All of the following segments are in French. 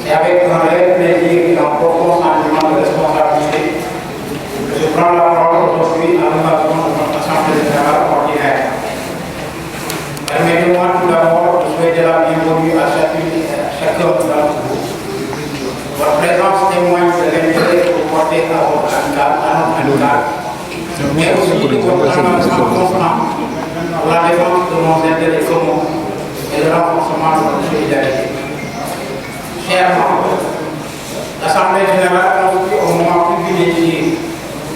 C'est avec un réel plaisir et un profond sentiment de responsabilité que je prends la parole aujourd'hui à l'occasion de notre Assemblée générale ordinaire. Permettez-moi tout d'abord de souhaiter la bienvenue à chacun d'entre vous. Votre présence témoigne de l'intérêt que vous portez à notre amical, mais aussi de votre engagement constant pour la défense de nos intérêts communs et le renforcement de notre solidarité. Chers membres, l'Assemblée générale constitue un moment privilégié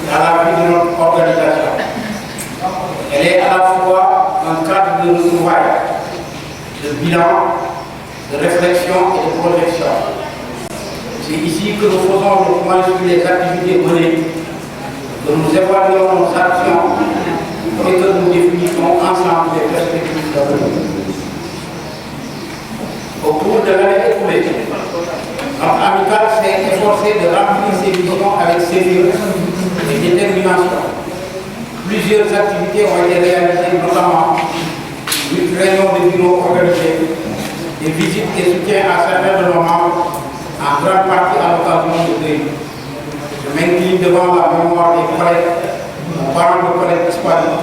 dans la vie de notre organisation. Elle est à la fois un cadre de retrouvailles, de bilan, de réflexion et de projection. C'est ici que nous faisons le point sur les activités menées, que nous évaluons nos actions et que nous définissons ensemble les perspectives d'avenir. Au cours de l'année écoulée, notre amicale s'est efforcée de remplir ses missions avec sérieux et détermination. Plusieurs activités ont été réalisées, notamment une réunion de bureau organisée, des visites et soutiens à certains de nos membres, en grande partie à l'occasion de pays. Je m'incline devant la mémoire des collègues, nos parents de collègues disparus,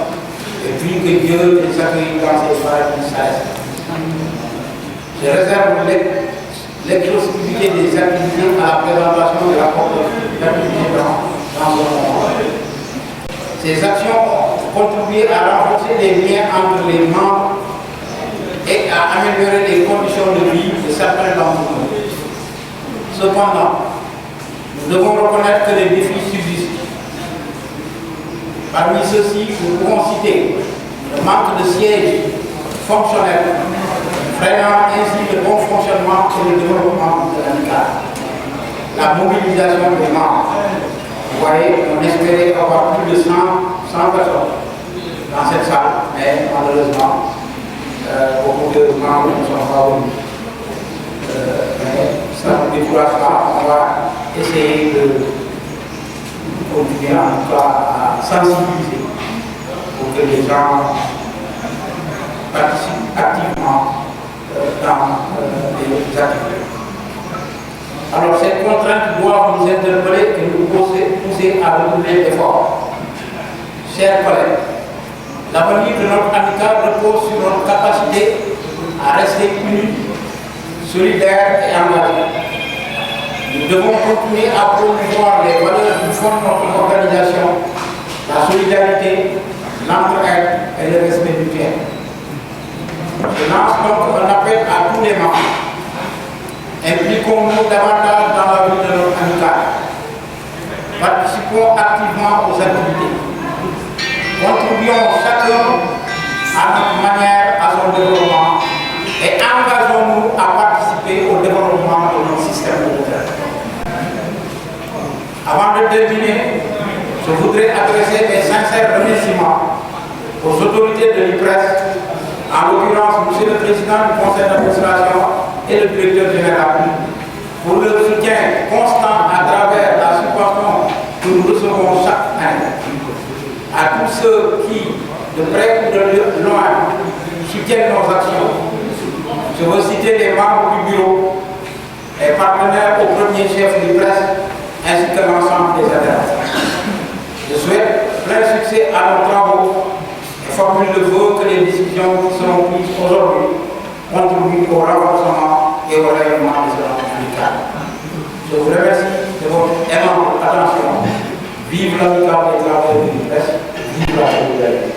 et puis que Dieu les accueille dans ses paradis célestes. Je réserve l'exhaustivité des activités à la présentation de la d'activités dans ce moment. Ces actions ont contribué à renforcer les liens entre les membres et à améliorer les conditions de vie de certains d'entre nous. Cependant, nous devons reconnaître que les défis subsistent. Parmi ceux-ci, nous pouvons citer le manque de sièges fonctionnels, freinant ainsi le bon fonctionnement et le développement de l'amicale. La mobilisation des membres. Vous voyez, on espérait avoir plus de 100 personnes dans cette salle, mais malheureusement, beaucoup de membres ne sont pas venus. Mais ça ne décourage pas, on va essayer de continuer en tout cas à sensibiliser pour que les gens participent activement dans les activités. Alors cette contrainte doit nous interpeller et nous pousser à redoubler d'efforts. Chers collègues, l'avenir de notre amicale repose sur notre capacité à rester unis, solidaires et engagés. Nous devons continuer à promouvoir les valeurs qui font notre organisation, la solidarité, l'entraide et le respect mutuel. Je lance donc un appel à tous les membres. Impliquons-nous davantage dans la vie de notre amicale. Participons activement aux activités. Contribuons chacun à notre manière à son développement et engageons-nous à participer au développement de notre système de retraite. Avant de terminer, je voudrais adresser mes sincères remerciements aux autorités de l'IPRES, en l'occurrence M. le Président du Conseil d'administration et le Directeur général, pour leur soutien constant à travers la subvention que nous recevons chaque année. À tous ceux qui, de près ou de loin, soutiennent nos actions. Je veux citer les membres du bureau, les partenaires au premier chef du presse, ainsi que l'ensemble des adhérents. Je souhaite plein succès à nos travaux et formule le vœu que les décisions qui seront prises aujourd'hui contribuent au renforcement et au rayonnement de notre amicale. Je vous remercie de votre aimable attention. Vive l'amicale des travailleurs de l'Unipresse, vive la solidarité.